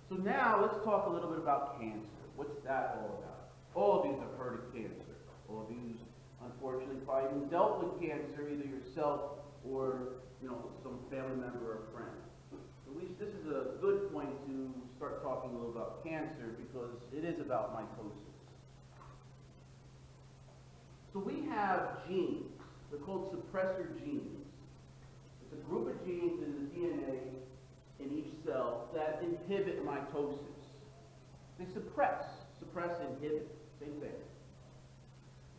So now let's talk a little bit about cancer. What's that all about? All of you have heard of cancer. All of you, unfortunately, probably even dealt with cancer, either yourself or some family member or friend. At least this is a good point to start talking a little about cancer because it is about mitosis. So we have genes. They're called suppressor genes. It's a group of genes in the DNA in each cell that inhibit mitosis. They suppress, inhibit, same thing.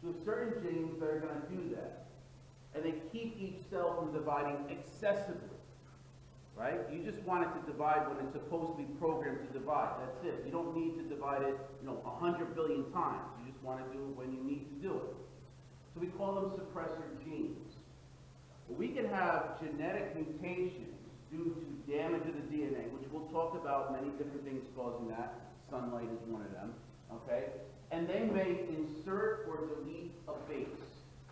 So certain genes that are going to do that, and they keep each cell from dividing excessively, right? You just want it to divide when it's supposed to be programmed to divide. That's it. You don't need to divide it, 100 billion times. You just want to do it when you need to do it. So we call them suppressor genes. Well, we can have genetic mutations due to damage of the DNA, which we'll talk about many different things causing that. Sunlight is one of them, okay? And they may insert or delete a base.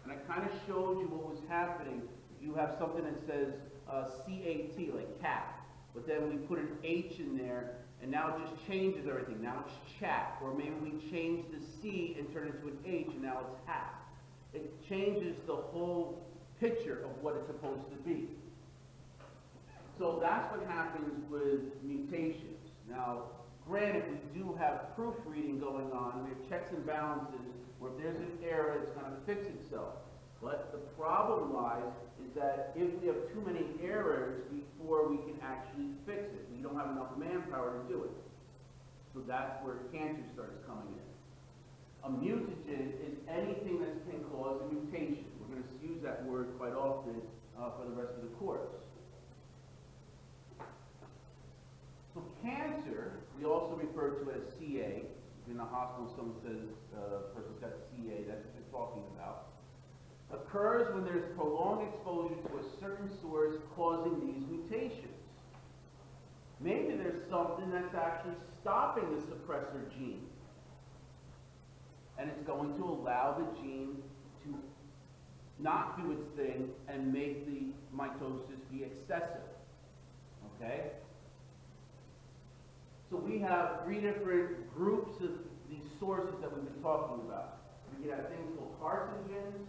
And I kind of showed you what was happening. You have something that says CAT, like cat, but then we put an H in there, and now it just changes everything. Now it's chat, or maybe we change the C and turn it into an H, and now it's hat. It changes the whole picture of what it's supposed to be. So that's what happens with mutations. Now, granted, we do have proofreading going on. We have checks and balances where if there's an error, it's going to fix itself. But the problem lies is that if we have too many errors before we can actually fix it, we don't have enough manpower to do it. So that's where cancer starts coming in. A mutagen is anything that can cause a mutation. We're going to use that word quite often for the rest of the course. So cancer, we also refer to it as CA. In the hospital, someone says a person's got CA, that's what they're talking about. Occurs when there's prolonged exposure to a certain source causing these mutations. Maybe there's something that's actually stopping the suppressor gene. And it's going to allow the gene to not do its thing and make the mitosis be excessive. Okay? So we have three different groups of these sources that we've been talking about. We have things called carcinogens,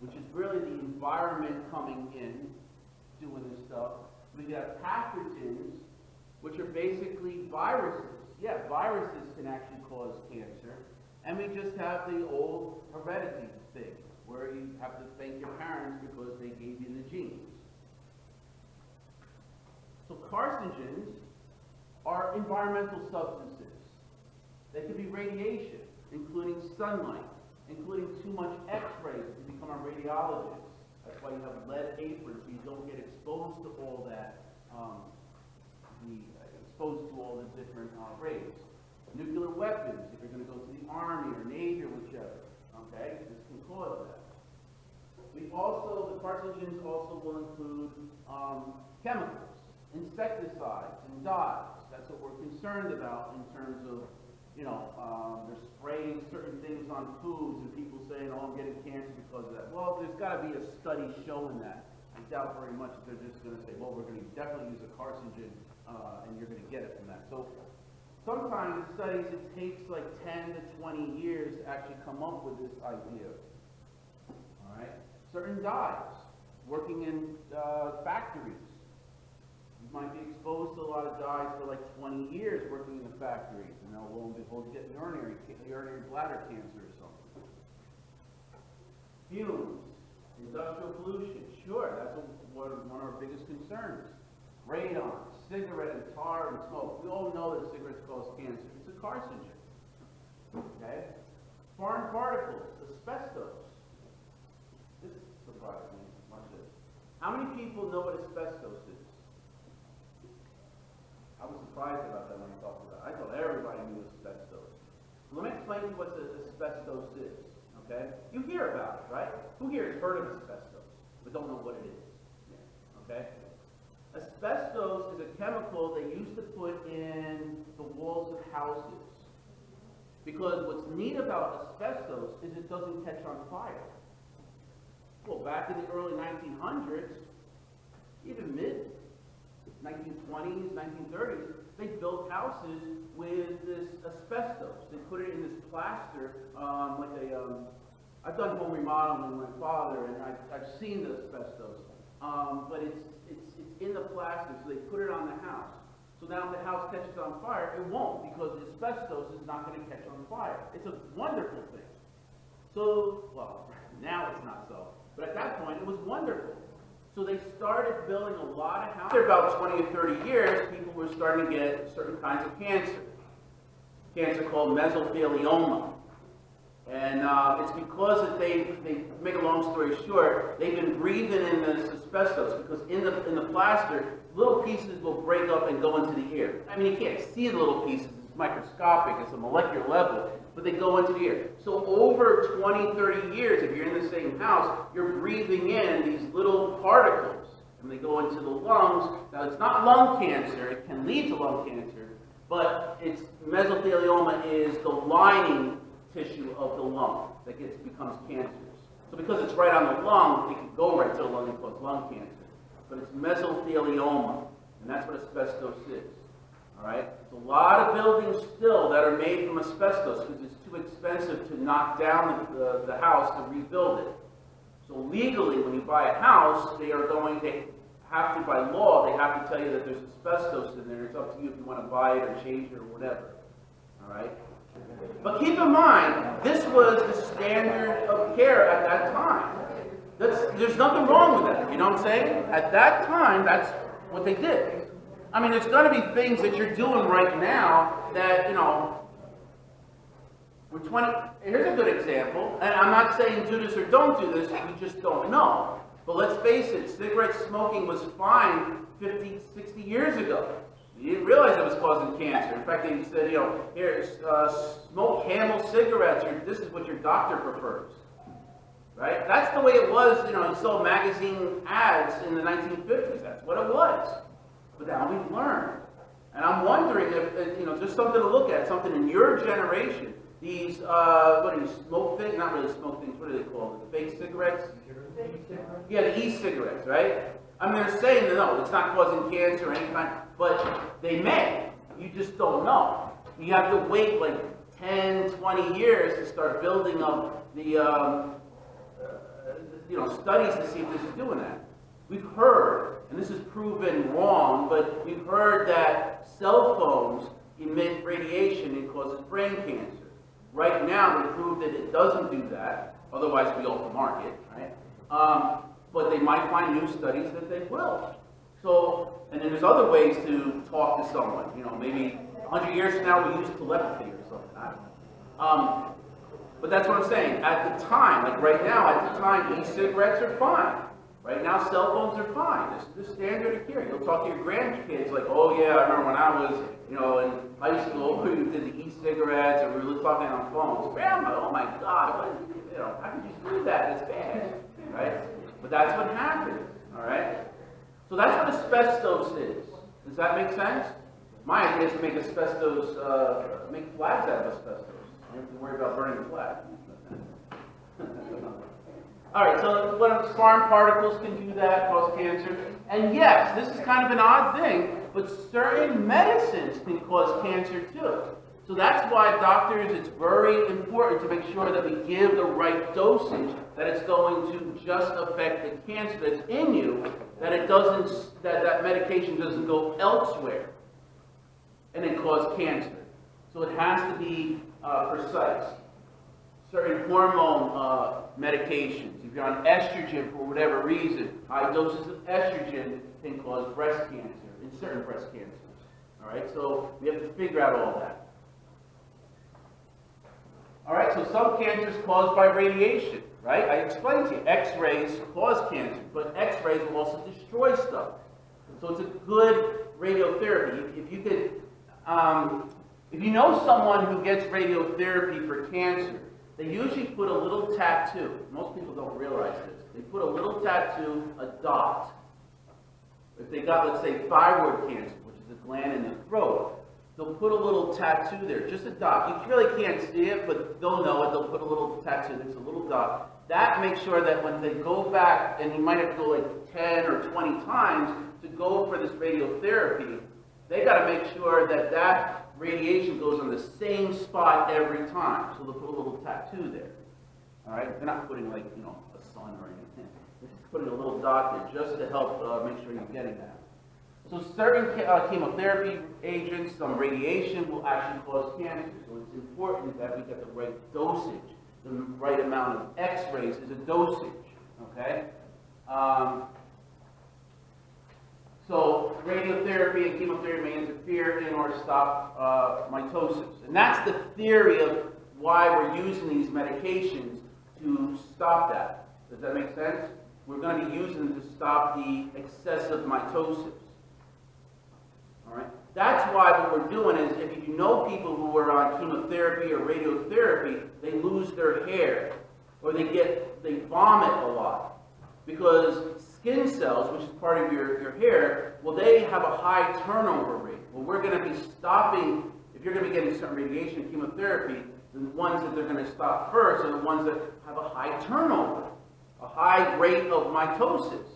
which is really the environment coming in, doing this stuff. We got pathogens, which are basically viruses. Yeah, viruses can actually cause cancer. And we just have the old heredity thing, where you have to thank your parents because they gave you the genes. So carcinogens are environmental substances. They could be radiation, including sunlight, including too much X-rays to become a radiologist. That's why you have lead aprons, so you don't get exposed to all that, exposed to all the different rays. Nuclear weapons, if you're going to go to the Army or Navy or whichever, okay, this can cause that. The carcinogens also will include chemicals, insecticides, and dyes. That's what we're concerned about in terms of, they're spraying certain things on foods and people saying, oh, I'm getting cancer because of that. Well, there's got to be a study showing that. I doubt very much that they're just going to say, well, we're going to definitely use a carcinogen and you're going to get it from that. So sometimes in studies it takes like 10 to 20 years to actually come up with this idea. All right? Certain dyes, working in factories. You might be exposed to a lot of dyes for like 20 years working in the factories, and now lo and behold, you get urinary bladder cancer or something. Fumes, industrial pollution, sure, that's one of our biggest concerns. Radon, cigarette and tar and smoke. We all know that cigarettes cause cancer. It's a carcinogen. Okay? Foreign particles, asbestos. This surprised me. Watch this. How many people know what asbestos is? I was surprised about that when I talked about it. I thought everybody knew asbestos. Let me explain to you what asbestos is. Okay? You hear about it, right? Who here has heard of asbestos but don't know what it is? Yeah. Okay? Asbestos is a chemical they used to put in the walls of houses. Because what's neat about asbestos is it doesn't catch on fire. Well, back in the early 1900s, even 1920s, 1930s, they built houses with this asbestos. They put it in this plaster, I've done home remodeling with my father, and I've seen the asbestos, but it's in the plaster, so they put it on the house. So now if the house catches on fire, it won't, because the asbestos is not going to catch on fire. It's a wonderful thing. So, well, now it's not so, but at that point it was wonderful. So they started building a lot of houses. After about 20 or 30 years, people were starting to get certain kinds of cancer. Cancer called mesothelioma. And it's because that they make a long story short, they've been breathing in this asbestos, because in the plaster, little pieces will break up and go into the air. I mean, you can't see the little pieces, it's microscopic, it's a molecular level, but they go into the air. So over 20, 30 years, if you're in the same house, you're breathing in these little particles, and they go into the lungs. Now, it's not lung cancer, it can lead to lung cancer, but it's mesothelioma is the lining tissue of the lung that becomes cancerous. So because it's right on the lung, it can go right to the lung and cause lung cancer. But it's mesothelioma, and that's what asbestos is. All right? There's a lot of buildings still that are made from asbestos because it's too expensive to knock down the house to rebuild it. So legally, when you buy a house, they have to, by law, they have to tell you that there's asbestos in there. It's up to you if you want to buy it or change it or whatever. All right? But keep in mind, this was the standard of care at that time. There's nothing wrong with that, you know what I'm saying? At that time, that's what they did. I mean, there's going to be things that you're doing right now that, you know, here's a good example, and I'm not saying do this or don't do this, we just don't know. But let's face it, cigarette smoking was fine 50, 60 years ago. You didn't realize it was causing cancer. In fact, they said, you know, here, smoke Camel cigarettes, this is what your doctor prefers. Right? That's the way it was, you know, you saw magazine ads in the 1950s. That's what it was. But now we've learned. And I'm wondering if, you know, just something to look at, something in your generation, these, what are these, smoke things? Not really smoke things, what are they called? The fake cigarettes? Yeah, the e-cigarettes, right? I mean, they're saying that no, it's not causing cancer or any kind, but they may. You just don't know. You have to wait like 10, 20 years to start building up the, you know, studies to see if this is doing that. We've heard, and this is proven wrong, but we've heard that cell phones emit radiation and causes brain cancer. Right now, they prove that it doesn't do that. Otherwise, it'd be off the market, right? But they might find new studies that they will. So, and then there's other ways to talk to someone. You know, maybe 100 years from now we use telepathy or something. I don't know. But that's what I'm saying. At the time, like right now, at the time, e-cigarettes are fine. Right now, cell phones are fine. This is the standard of care. You'll talk to your grandkids like, oh yeah, I remember when I was, you know, in high school, we did the e-cigarettes, and we were talking on phones. Grandma, oh my God, what did you know, how could you do that? It's bad, right? But that's what happens, all right? So that's what asbestos is. Does that make sense? My idea is to make asbestos, make flags out of asbestos. You don't have to worry about burning the flag. All right, so foreign particles can do that, cause cancer. And yes, this is kind of an odd thing, but certain medicines can cause cancer too. So that's why doctors, it's very important to make sure that we give the right dosage, that it's going to just affect the cancer that's in you, that it doesn't, that medication doesn't go elsewhere and then cause cancer. So it has to be precise. Certain hormone medications, if you're on estrogen for whatever reason, high doses of estrogen can cause breast cancer, in certain breast cancers. All right, so we have to figure out all that. All right, so some cancer is caused by radiation, right? I explained to you, X-rays cause cancer, but X-rays will also destroy stuff. So it's a good radiotherapy. If you could, if you know someone who gets radiotherapy for cancer, they usually put a little tattoo. Most people don't realize this. They put a little tattoo, a dot. If they got, let's say, thyroid cancer, which is a gland in the throat, they'll put a little tattoo there, just a dot. You really can't see it, but they'll know it. They'll put a little tattoo. There's a little dot. That makes sure that when they go back, and you might have to go like 10 or 20 times to go for this radiotherapy, they got to make sure that that radiation goes on the same spot every time. So they'll put a little tattoo there. All right? They're not putting, like, a sun or anything. They're just putting a little dot there just to help make sure you're getting that. So certain chemotherapy agents, some radiation will actually cause cancer. So it's important that we get the right dosage. The right amount of X-rays is a dosage. Okay? So radiotherapy and chemotherapy may interfere in or stop mitosis. And that's the theory of why we're using these medications to stop that. Does that make sense? We're going to be using them to stop the excessive mitosis. All right? That's why what we're doing is, if you know people who are on chemotherapy or radiotherapy, they lose their hair, or they vomit a lot. Because skin cells, which is part of your hair, well, they have a high turnover rate. Well, we're going to be stopping, if you're going to be getting certain radiation and chemotherapy, the ones that they're going to stop first are the ones that have a high turnover, a high rate of mitosis.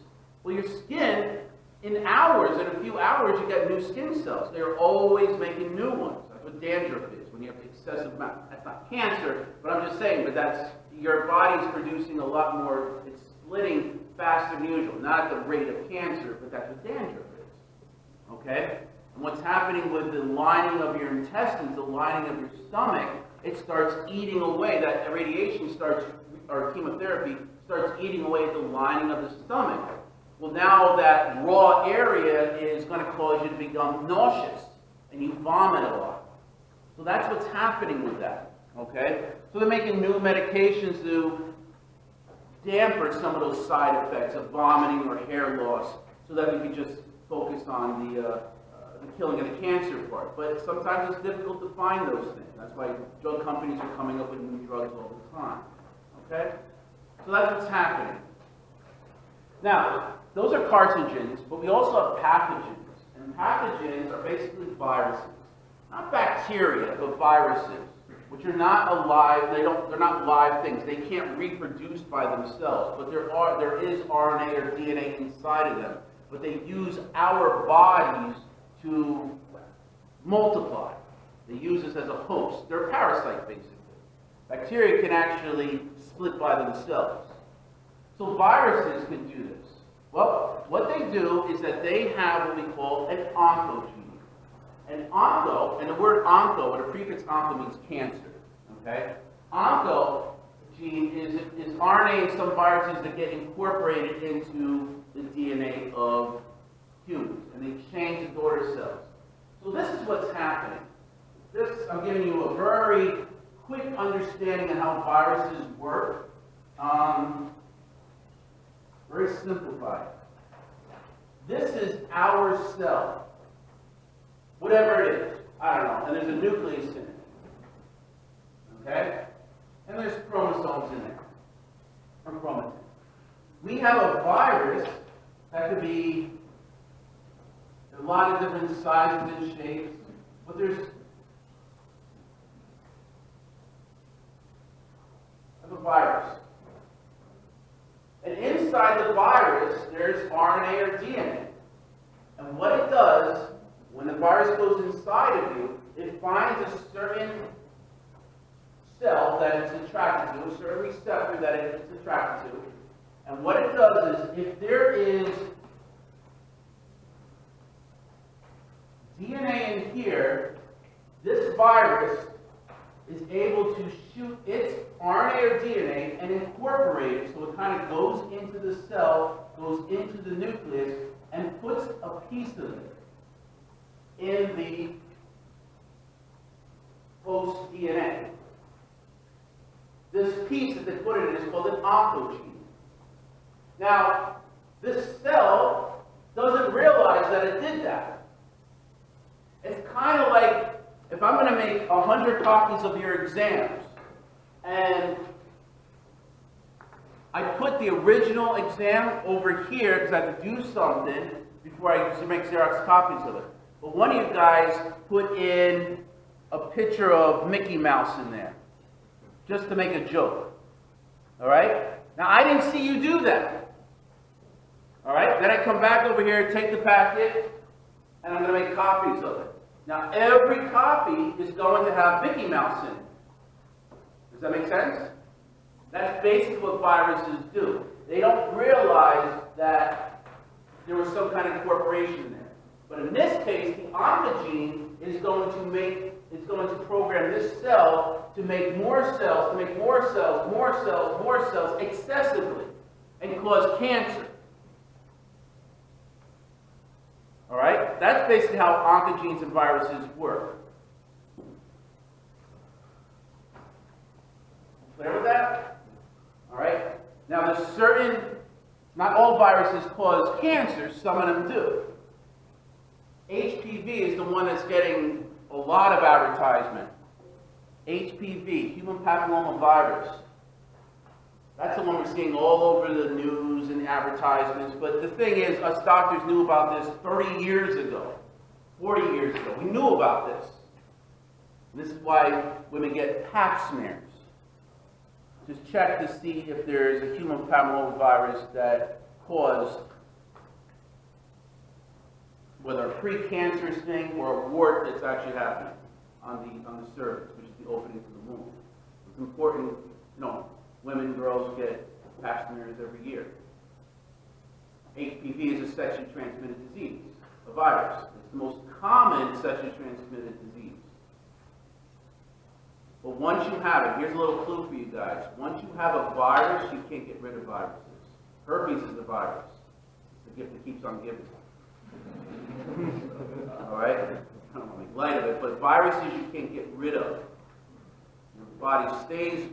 Well, your skin, in hours, in a few hours, you get new skin cells. They're always making new ones. That's what dandruff is, when you have excessive amount. That's not cancer, but I'm just saying, but that's, your body's producing a lot more, it's splitting faster than usual. Not at the rate of cancer, but that's what dandruff is. Okay? And what's happening with the lining of your intestines, the lining of your stomach, it starts eating away, that radiation starts, or chemotherapy, starts eating away at the lining of the stomach. Well, now that raw area is going to cause you to become nauseous, and you vomit a lot. So that's what's happening with that, okay? So they're making new medications to dampen some of those side effects of vomiting or hair loss, so that we can just focus on the killing of the cancer part. But sometimes it's difficult to find those things. That's why drug companies are coming up with new drugs all the time, okay? So that's what's happening. Now, those are carcinogens, but we also have pathogens. And pathogens are basically viruses. Not bacteria, but viruses, which are not alive, they're not live things. They can't reproduce by themselves, but there is RNA or DNA inside of them. But they use our bodies to multiply. They use us as a host. They're a parasite, basically. Bacteria can actually split by themselves. So viruses can do this. Well, what they do is that they have what we call an oncogene. An onco, and the word onco, or the prefix onco, means cancer. Okay? Oncogene is RNA in some viruses that get incorporated into the DNA of humans, and they change the daughter cells. So this is what's happening. This, I'm giving you a very quick understanding of how viruses work. Very simplified. This is our cell. Whatever it is. I don't know. And there's a nucleus in it. Okay? And there's chromosomes in there. Or chromatin. We have a virus that could be a lot of different sizes and shapes. But there's a virus. And inside the virus, there's RNA or DNA. And what it does, when the virus goes inside of you, it finds a certain cell that it's attracted to, a certain receptor that it's attracted to. And what it does is, if there is DNA in here, this virus is able to shoot its RNA or DNA and incorporate it, so it kind of goes into the cell, goes into the nucleus, and puts a piece of it in the host DNA. This piece that they put it in is called an oncogene. Now, this cell doesn't realize that it did that. It's kind of like, if I'm going to make 100 copies of your exams, and I put the original exam over here because I have to do something before I used to make Xerox copies of it. But one of you guys put in a picture of Mickey Mouse in there, just to make a joke. All right? Now, I didn't see you do that. All right, then I come back over here, take the packet, and I'm going to make copies of it. Now, every copy is going to have Mickey Mouse in it. Does that make sense? That's basically what viruses do. They don't realize that there was some kind of corporation there. But in this case, the oncogene is going to program this cell to make more cells, to make more cells, more cells, more cells excessively, and cause cancer. All right? That's basically how oncogenes and viruses work. Clear with that? All right? Now, there's certain, not all viruses cause cancer, some of them do. HPV is the one that's getting a lot of advertisement. HPV, human papillomavirus. That's the one we're seeing all over the news and the advertisements. But the thing is, us doctors knew about this 30 years ago, 40 years ago. We knew about this. And this is why women get pap smears. Just check to see if there's a human papillomavirus that caused whether a precancerous thing or a wart that's actually happening on the cervix, which is the opening to the womb. It's important, women, girls get pap smears every year. HPV is a sexually transmitted disease, a virus. It's the most common sexually transmitted disease. But once you have it, here's a little clue for you guys. Once you have a virus, you can't get rid of viruses. Herpes is the virus. It's the gift that keeps on giving. All right? I don't want to make light of it, but viruses you can't get rid of. Your body stays,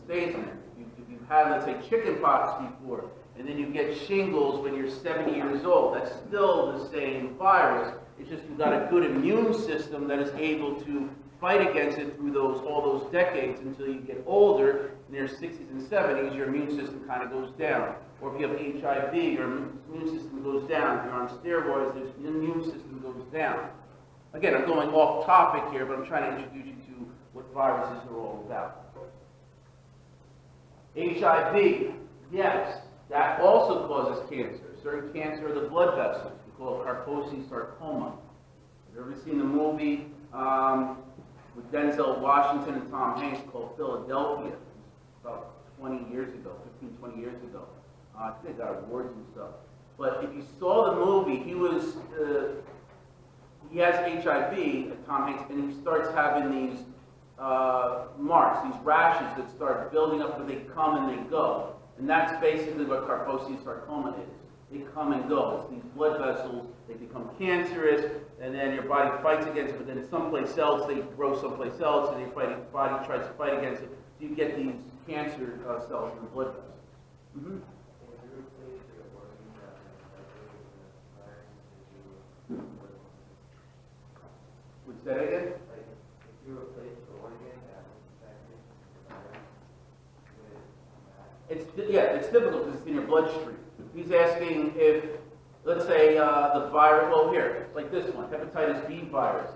stays in there. If you've had, let's say, chickenpox before, and then you get shingles when you're 70 years old, that's still the same virus. It's just you've got a good immune system that is able to fight against it through all those decades until you get older, in your 60s and 70s, your immune system kind of goes down. Or if you have HIV, your immune system goes down. If you're on steroids, your immune system goes down. Again, I'm going off topic here, but I'm trying to introduce you to what viruses are all about. HIV, yes, that also causes cancer. Certain cancer of the blood vessels. We call it Carcinogens sarcoma. Have you ever seen the movie with Denzel Washington and Tom Hanks called Philadelphia? About 20 years ago, 15, 20 years ago. I think they got awards and stuff. But if you saw the movie, he has HIV, Tom Hanks, and he starts having these marks, these rashes that start building up, but they come and they go. And that's basically what Carcinogens sarcoma is. They come and go. It's these blood vessels, they become cancerous, and then your body fights against it, but then someplace else, they grow someplace else, and your body tries to fight against it. So you get these cancer cells in the blood vessels. Mm-hmm. Would say that again? Like, if you replace the organ it's difficult because it's in your bloodstream. He's asking if, let's say, the virus, well here, like this one, hepatitis B virus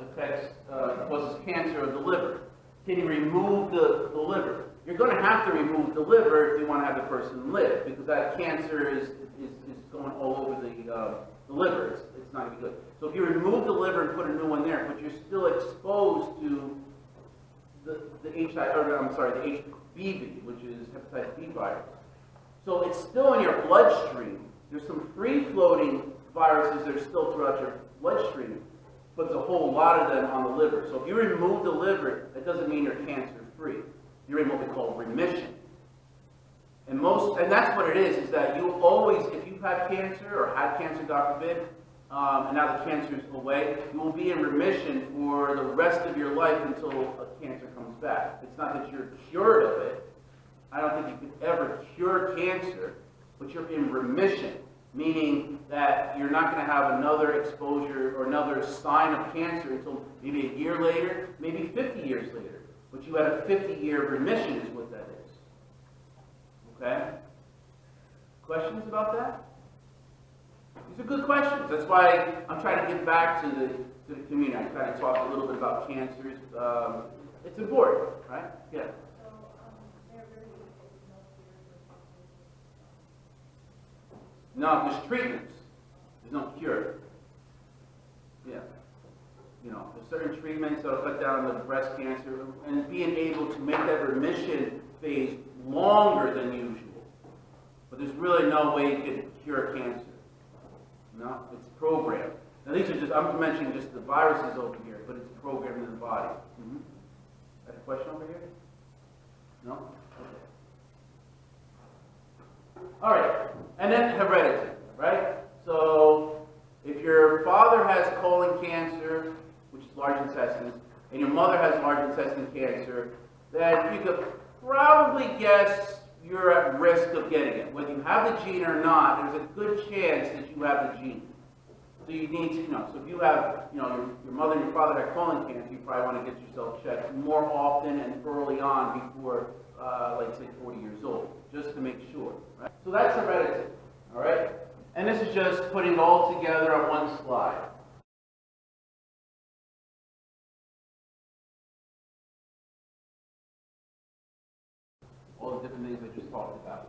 causes cancer of the liver. Can you remove the liver? You're going to have to remove the liver if you want to have the person live, because that cancer is going all over the liver. It's not going to be good. So if you remove the liver and put a new one there, but you're still exposed to the HBV, which is hepatitis B virus. So it's still in your bloodstream. There's some free-floating viruses that are still throughout your bloodstream, but there's a whole lot of them on the liver. So if you remove the liver, that doesn't mean you're cancer-free. You're in what we call remission. And that's what it is that you always, if you've had cancer or had cancer, God forbid, and now the cancer is away, you will be in remission for the rest of your life until a cancer comes back. It's not that you're cured of it. I don't think you could ever cure cancer, but you're in remission, meaning that you're not going to have another exposure or another sign of cancer until maybe a year later, maybe 50 years later. But you had a 50-year remission is what that is. Okay? Questions about that? These are good questions. That's why I'm trying to get back to the community. I try to talk a little bit about cancers. It's important, right? Yeah. No, there's treatments. There's no cure. Yeah. You know, there's certain treatments that'll cut down the breast cancer and being able to make that remission phase longer than usual. But there's really no way you can cure cancer. No, it's programmed. Now these are just, I'm mentioning just the viruses over here, but it's programmed in the body. Mm-hmm. Got a question over here? No? Okay. All right, and then heredity, right? So if your father has colon cancer, which is large intestines, and your mother has large intestine cancer, then you could probably guess you're at risk of getting it. Whether you have the gene or not, there's a good chance that you have the gene. So you need to, so if you have, your mother and your father have colon cancer, you probably want to get yourself checked more often and early on before, like say 40 years old, just to make sure, right? So that's heredity, all right? And this is just putting it all together on one slide. All the different things I just talked about.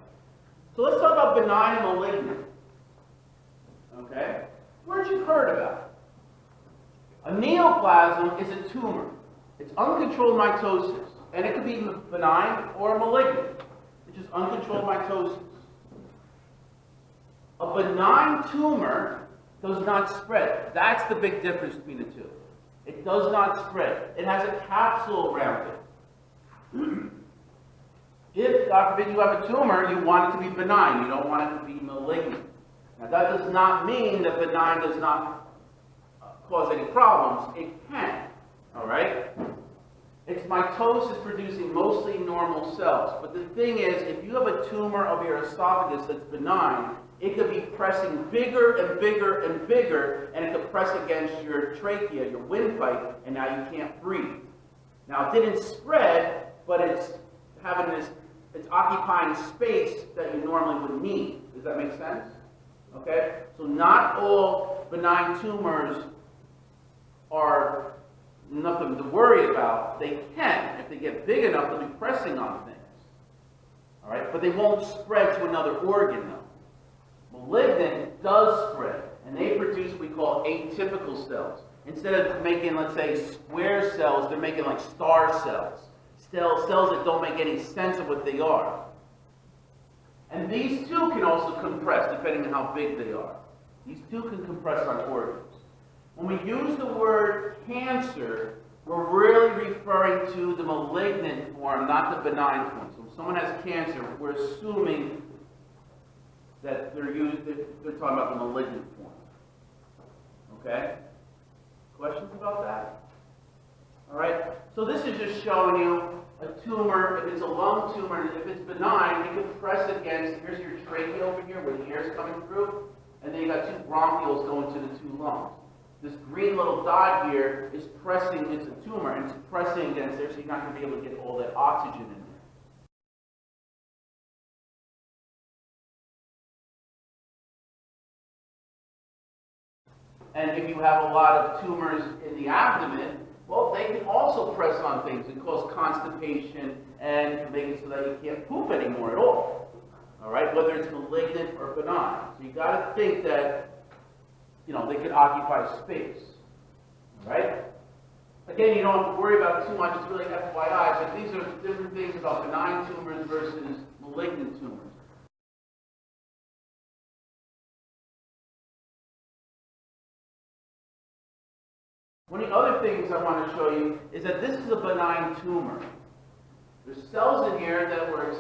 So let's talk about benign and malignant. Okay? Words you've heard about. A neoplasm is a tumor. It's uncontrolled mitosis. And it could be benign or malignant, which is uncontrolled mitosis. A benign tumor does not spread. That's the big difference between the two. It does not spread. It has a capsule around it. If, God forbid, you have a tumor, you want it to be benign. You don't want it to be malignant. Now, that does not mean that benign does not cause any problems. It can, all right? Its mitosis producing mostly normal cells. But the thing is, if you have a tumor of your esophagus that's benign, it could be pressing bigger and bigger and bigger, and it could press against your trachea, your windpipe, and now you can't breathe. Now, it didn't spread, but it's having this, it's occupying space that you normally would need. Does that make sense? Okay? So not all benign tumors are nothing to worry about. They can. If they get big enough, they'll be pressing on things. All right? But they won't spread to another organ, though. Malignant does spread, and they produce what we call atypical cells. Instead of making, let's say, square cells, they're making like star cells. Cells that don't make any sense of what they are. And these too can also compress, depending on how big they are. These too can compress on organs. When we use the word cancer, we're really referring to the malignant form, not the benign form. So if someone has cancer, we're assuming that they're talking about the malignant form. Okay? Questions about that? All right? So this is just showing you a tumor. If it's a lung tumor, if it's benign, you can press against, here's your trachea over here where the air is coming through, and then you got two bronchioles going to the two lungs. This green little dot here is pressing, it's a tumor, and it's pressing against there, so you're not going to be able to get all that oxygen in there. And if you have a lot of tumors in the abdomen, well, they can also press on things and cause constipation and make it so that you can't poop anymore at all. All right, whether it's malignant or benign. So you got to think that, they could occupy space. All right? Again, you don't have to worry about it too much. It's really FYI, but these are different things about benign tumors versus malignant tumors. One of the other things I want to show you is that this is a benign tumor. There's cells in here that were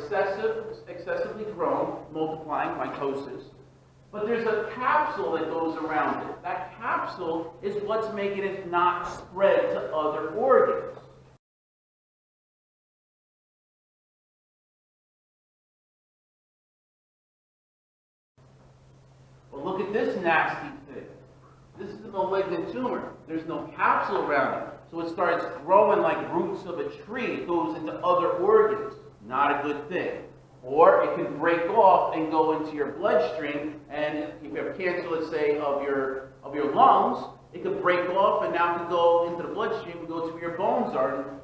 excessively grown, multiplying, mitosis. But there's a capsule that goes around it. That capsule is what's making it not spread to other organs. Well, look at this nasty thing. This is a malignant tumor. There's no capsule around it. So it starts growing like roots of a tree. It goes into other organs. Not a good thing. Or it can break off and go into your bloodstream. And if you have cancer, let's say, of your lungs, it could break off and now can go into the bloodstream and go to where your bones are and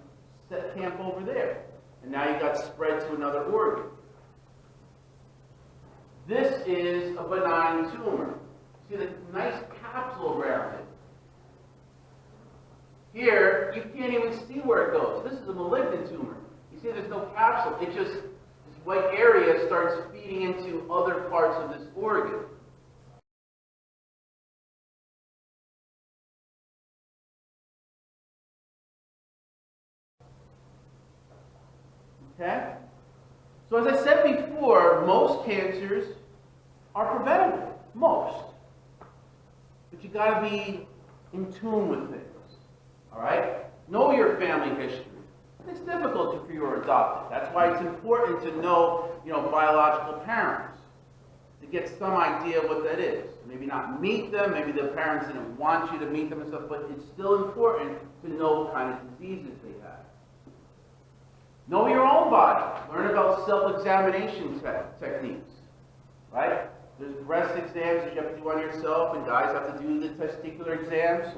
set camp over there. And now you got spread to another organ. This is a benign tumor. See the nice capsule around it. Here, you can't even see where it goes. This is a malignant tumor. You see there's no capsule. It just, this white area starts feeding into other parts of this organ. Okay? So as I said before, most cancers are preventable. Most. But you got to be in tune with things. All right? Know your family history. It's difficult if you're adopted. That's why it's important to know, biological parents, to get some idea of what that is. Maybe not meet them, maybe the parents didn't want you to meet them and stuff, but it's still important to know what kind of diseases they have. Know your own body. Learn about self-examination techniques, right? There's breast exams that you have to do on yourself, and guys have to do the testicular exams.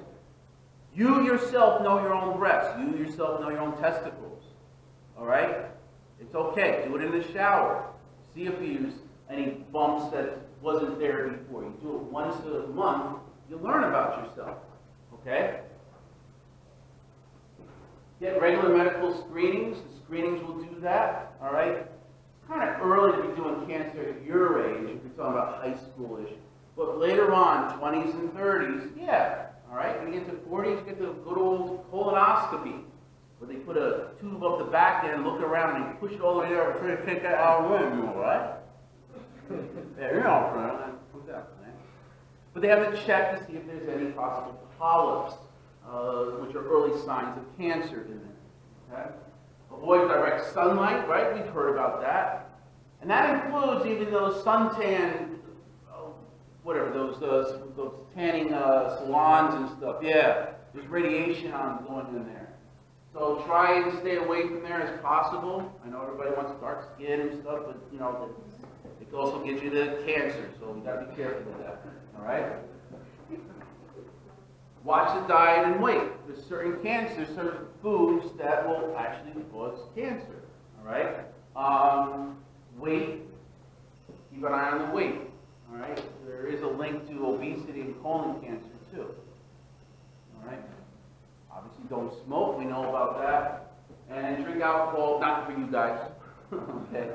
You yourself know your own breasts. You yourself know your own testicles. All right? It's okay. Do it in the shower. See if there's any bumps that wasn't there before. You do it once a month. You learn about yourself. Okay? Get regular medical screenings. The screenings will do that. All right? It's kind of early to be doing cancer at your age if you're talking about high schoolish. But later on, 20s and 30s, yeah. All right, when you get to 40s, you get the good old colonoscopy, where they put a tube up the back there and look around and they push it all the way there and try to take that out of the room, all right? Yeah, you're all right. That comes out, right? But they have to check to see if there's any possible polyps, which are early signs of cancer in there. Okay? Avoid direct sunlight, right? We've heard about that. And that includes even those suntan, whatever, those tanning salons and stuff. Yeah, there's radiation going in there. So try and stay away from there as possible. I know everybody wants dark skin and stuff, but it can also get you the cancer, so we got to be careful with that. All right? Watch the diet and weight. There's certain cancers, certain foods that will actually cause cancer. All right? Weight. Keep an eye on the weight. All right? There is a link to obesity and colon cancer too. All right? Obviously, don't smoke. We know about that. And drink alcohol. Not for you guys. Okay?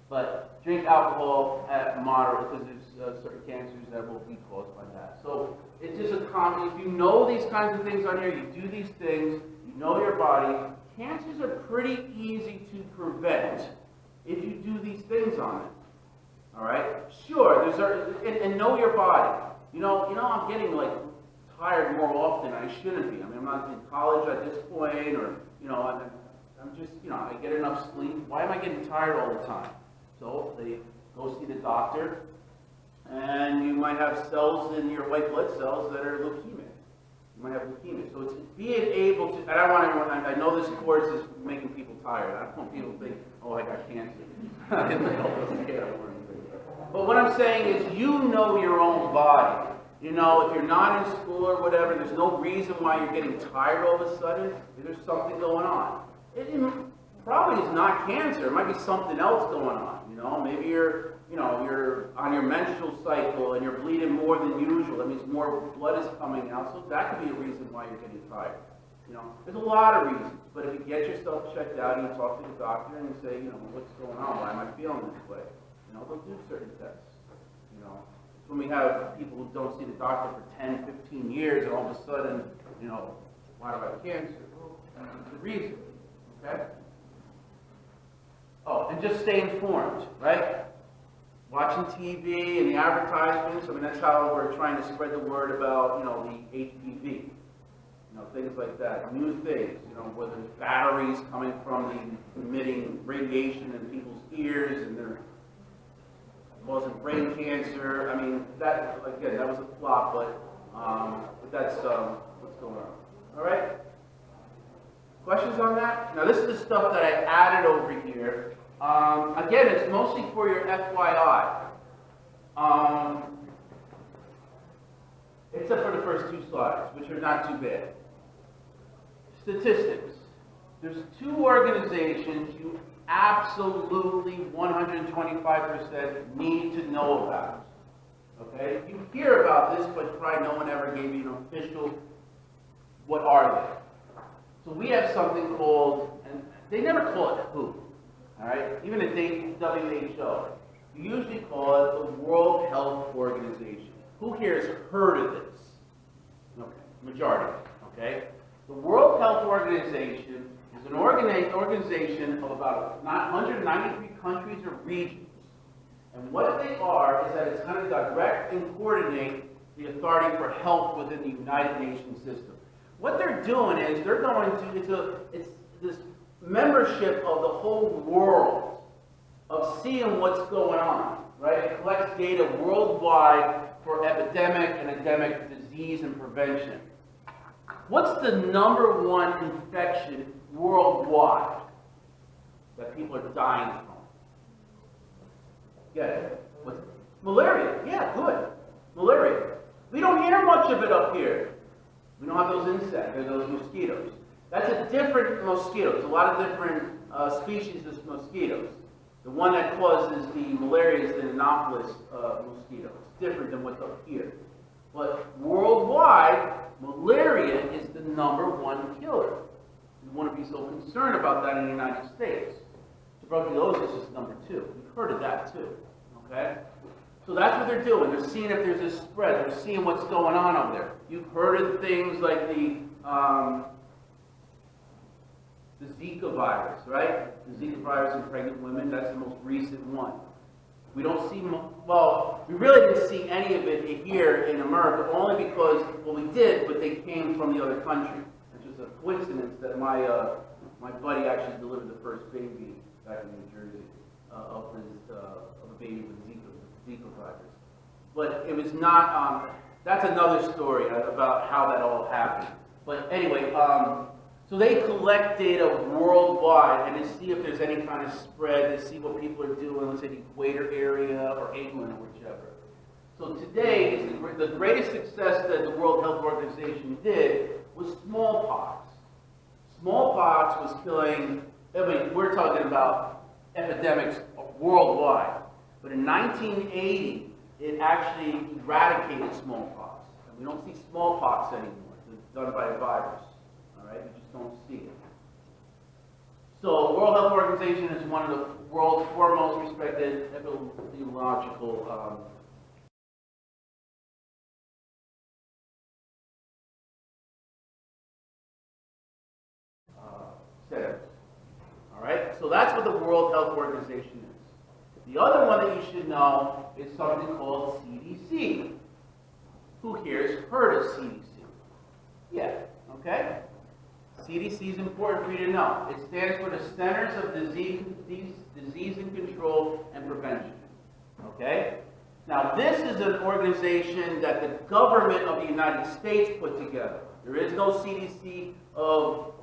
But drink alcohol at moderate, because there's certain cancers that will be caused by that. So it's just a common. If you know these kinds of things on here, you do these things, you know your body. Cancers are pretty easy to prevent if you do these things on it. All right. Sure. And know your body. I'm getting tired more often than I shouldn't be. I mean, I'm not in college at this point, or I'm just I get enough sleep. Why am I getting tired all the time? So they go see the doctor, and you might have cells in your white blood cells that are leukemic. You might have leukemia. So it's being able to. And I don't want everyone. I know this course is making people tired. I don't want people to think, oh, I got cancer. But what I'm saying is, you know your own body. If you're not in school or whatever, there's no reason why you're getting tired all of a sudden. There's something going on. It probably is not cancer. It might be something else going on. Maybe you're on your menstrual cycle and you're bleeding more than usual. That means more blood is coming out. So that could be a reason why you're getting tired. There's a lot of reasons. But if you get yourself checked out and you talk to the doctor and you say, what's going on? Why am I feeling this way? They'll do certain tests. It's when we have people who don't see the doctor for 10, 15 years, and all of a sudden, why do I have cancer? Well, that's the reason. Okay? Oh, and just stay informed, right? Watching TV and the advertisements. I mean, that's how we're trying to spread the word about, the HPV. Things like that. New things, whether it's batteries coming from the emitting radiation in people's ears and they're causing brain cancer. I mean, that was a flop, but that's what's going on. All right? Questions on that? Now, this is the stuff that I added over here. Again, it's mostly for your FYI. Except for the first two slides, which are not too bad. Statistics. There's two organizations you absolutely 125% need to know about. Okay? You hear about this, but probably no one ever gave you an official, what are they? So we have something called, and they never call it WHO, all right? Even the WHO, you usually call it the World Health Organization. Who here has heard of this? Okay, majority, okay? The World Health Organization is an organization of about 193 countries or regions. And what they are is that it's kind of direct and coordinate the authority for health within the United Nations system. What they're doing is they're going to, it's this membership of the whole world of seeing what's going on, right? It collects data worldwide for epidemic and endemic disease and prevention. What's the number one infection worldwide that people are dying from? Yeah, what's it? Malaria. Yeah, good. Malaria. We don't hear much of it up here. We don't have those insects or those mosquitoes. That's a different mosquito. There's a lot of different species of mosquitoes. The one that causes the malaria is the Anopheles mosquito. It's different than what's up here. But worldwide, malaria is the #1 killer. You want to be so concerned about that in the United States. Tuberculosis is #2. We've heard of that too. Okay? So that's what they're doing. They're seeing if there's a spread. They're seeing what's going on over there. You've heard of things like the Zika virus, right? The Zika virus in pregnant women, that's the most recent one. We don't see, well, we really didn't see any of it here in America, only because, well, we did, but they came from the other country. It's just a coincidence that my buddy actually delivered the first baby back in New Jersey of a baby with Zika virus. But it was not, that's another story about how that all happened. But anyway, so they collect data worldwide and they see if there's any kind of spread. They see what people are doing, let's say the equator area or England or whichever. So today, is the greatest success that the World Health Organization did was smallpox. Smallpox was killing, I mean, we're talking about epidemics worldwide. But in 1980, it actually eradicated smallpox. And we don't see smallpox anymore. It's done by a virus. All right? We just don't see it. So, World Health Organization is one of the world's foremost respected epidemiological centers. All right? So that's what the World Health Organization is. The other one that you should know is something called CDC. Who here has heard of CDC? Yeah, okay? CDC is important for you to know. It stands for the Centers of Disease and Control and Prevention. Okay? Now, this is an organization that the government of the United States put together. There is no CDC of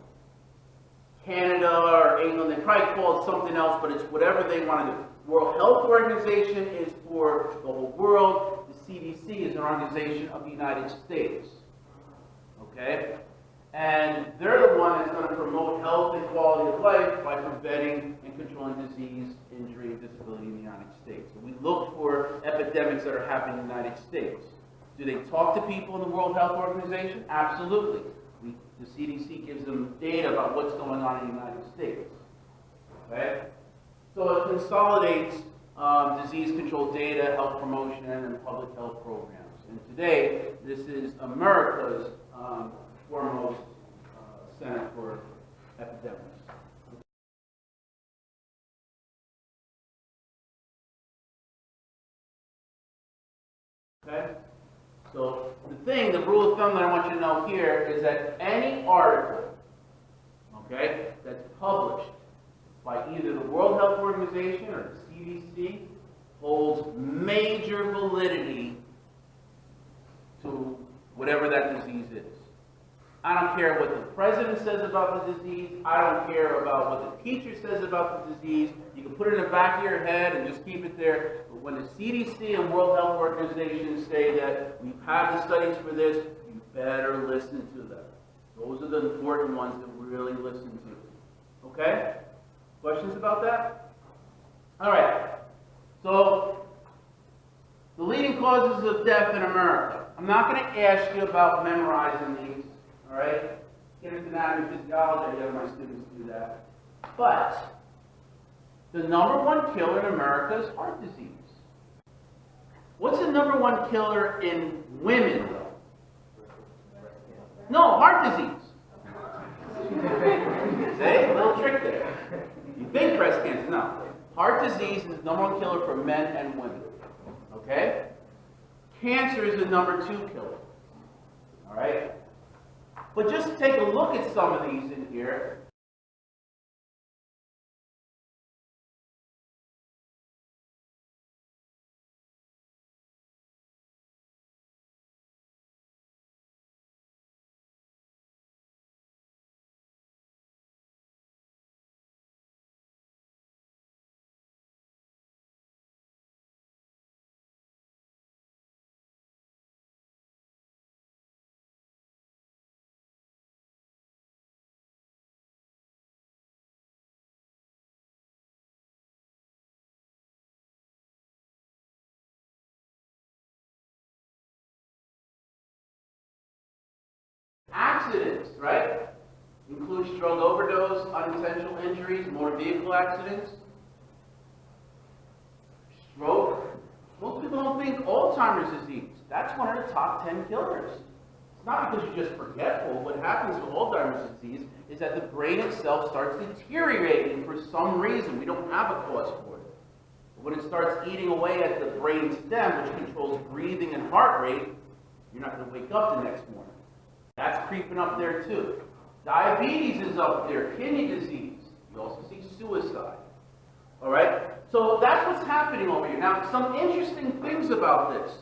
Canada or England. They probably call it something else, but it's whatever they want to do. World Health Organization is for the whole world. The CDC is an organization of the United States. Okay? And they're the one that's going to promote health and quality of life by preventing and controlling disease, injury, and disability in the United States. So we look for epidemics that are happening in the United States. Do they talk to people in the World Health Organization? Absolutely. The CDC gives them data about what's going on in the United States. Okay? So it consolidates disease control data, health promotion, and public health programs. And today, this is America's foremost center for epidemics. Okay? So the rule of thumb that I want you to know here is that any article, okay, that's published by either the World Health Organization or the CDC holds major validity to whatever that disease is. I don't care what the president says about the disease. I don't care about what the teacher says about the disease. You can put it in the back of your head and just keep it there. But when the CDC and World Health Organization say that we've had the studies for this, you better listen to them. Those are the important ones that we really listen to. Okay? Questions about that? All right. So, the leading causes of death in America. I'm not going to ask you about memorizing these, all right? Get into anatomy, physiology, I have my students do that. But, the number one killer in America is heart disease. What's the number one killer in women, though? No, heart disease. See? A little trick there. You think breast cancer, no. Heart disease is the number one killer for men and women. Okay? Cancer is the number two killer. Alright? But just take a look at some of these in here. Accidents, right? Includes drug overdose, unintentional injuries, motor vehicle accidents, stroke. Most people don't think Alzheimer's disease. That's one of the top 10 killers. It's not because you're just forgetful. What happens with Alzheimer's disease is that the brain itself starts deteriorating for some reason. We don't have a cause for it. But when it starts eating away at the brain stem, which controls breathing and heart rate, you're not going to wake up the next morning. That's creeping up there too. Diabetes is up there, kidney disease. You also see suicide. All right? So that's what's happening over here. Now, some interesting things about this.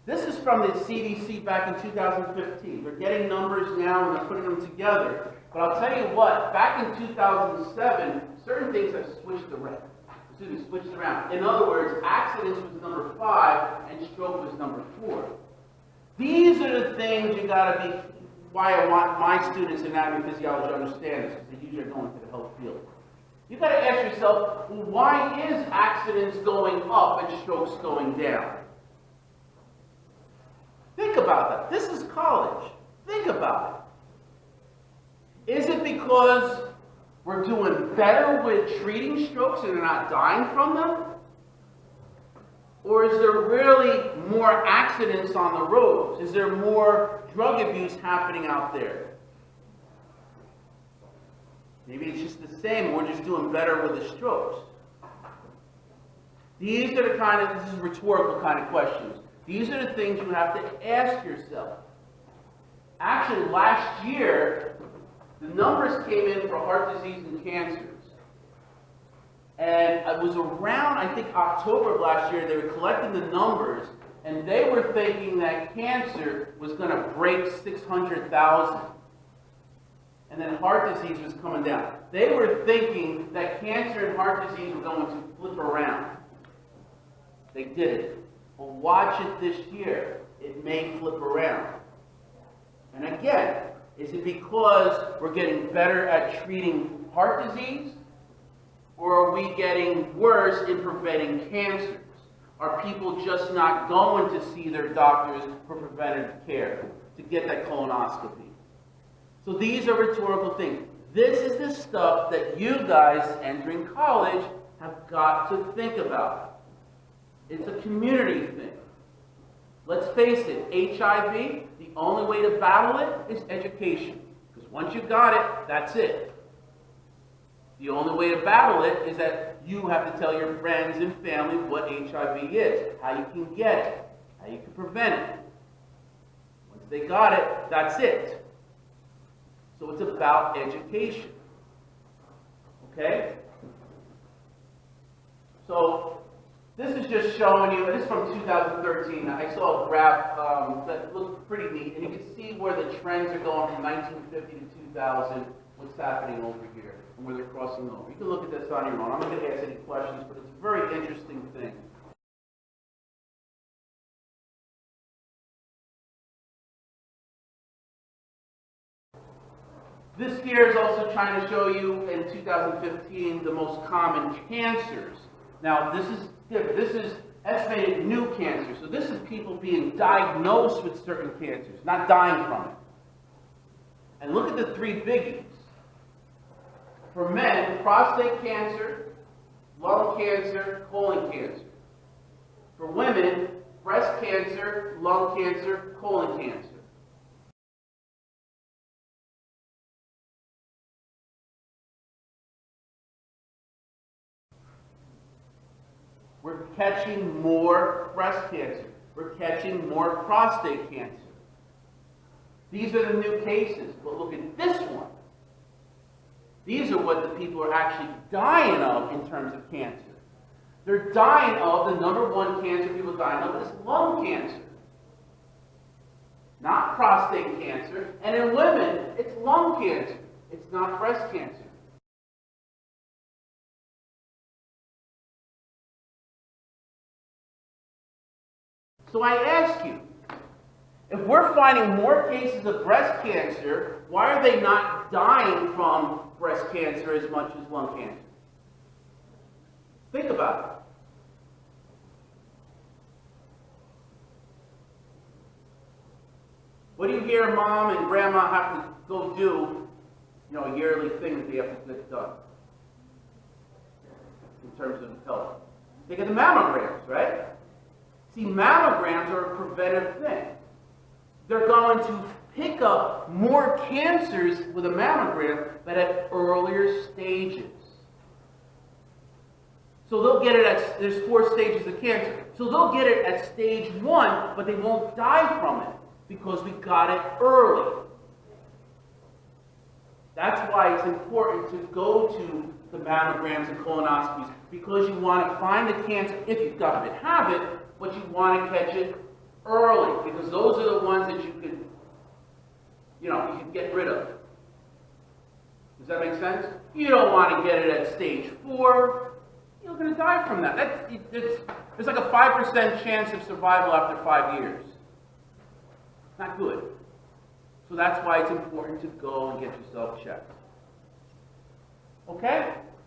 This is from the CDC back in 2015. They're getting numbers now and they're putting them together. But I'll tell you what, back in 2007, certain things have switched around. In other words, accidents was number 5 and stroke was number 4. These are the things you got to be, why I want my students in anatomy and physiology to understand this, because they usually are going to the health field. You've got to ask yourself, well, why is accidents going up and strokes going down? Think about that. This is college. Think about it. Is it because we're doing better with treating strokes and they're not dying from them? Or is there really more accidents on the roads? Is there more drug abuse happening out there? Maybe it's just the same, we're just doing better with the strokes. These are the kind of, this is rhetorical kind of questions. These are the things you have to ask yourself. Actually, last year, the numbers came in for heart disease and cancers. And it was around, I think, October of last year, they were collecting the numbers, and they were thinking that cancer was going to break 600,000. And then heart disease was coming down. They were thinking that cancer and heart disease were going to flip around. They didn't. Well, watch it this year. It may flip around. And again, is it because we're getting better at treating heart disease? Or are we getting worse in preventing cancers? Are people just not going to see their doctors for preventative care to get that colonoscopy? So these are rhetorical things. This is the stuff that you guys entering college have got to think about. It's a community thing. Let's face it, HIV, the only way to battle it is education. Because once you got it, that's it. The only way to battle it is that you have to tell your friends and family what HIV is, how you can get it, how you can prevent it. Once they got it, that's it. So it's about education. Okay? So this is just showing you, this is from 2013. I saw a graph that looked pretty neat, and you can see where the trends are going from 1950 to 2000, what's happening over here, and where they're crossing over. You can look at this on your own. I'm not going to ask any questions, but it's a very interesting thing. This here is also trying to show you in 2015 the most common cancers. Now this is different. This is estimated new cancer. So this is people being diagnosed with certain cancers, not dying from it. And look at the three biggies. For men, prostate cancer, lung cancer, colon cancer. For women, breast cancer, lung cancer, colon cancer. We're catching more breast cancer. We're catching more prostate cancer. These are the new cases. But look at this one. These are what the people are actually dying of in terms of cancer. They're dying of, the number one cancer people are dying of is lung cancer. Not prostate cancer. And in women, it's lung cancer. It's not breast cancer. So I ask you, if we're finding more cases of breast cancer, why are they not dying from breast cancer as much as lung cancer? Think about it. What do you hear mom and grandma have to go do, a yearly thing that they have to get done in terms of health? They get the mammograms, right? See, mammograms are a preventive thing. They're going to pick up more cancers with a mammogram, but at earlier stages. So they'll get it at, there's 4 stages of cancer. So they'll get it at stage 1, but they won't die from it because we got it early. That's why it's important to go to the mammograms and colonoscopies, because you want to find the cancer, if you God forbid have it, but you want to catch it early, because those are the ones that you can get rid of. Does that make sense? You don't want to get it at stage 4. You're going to die from that. There's like a 5% chance of survival after 5 years. Not good. So that's why it's important to go and get yourself checked. Okay?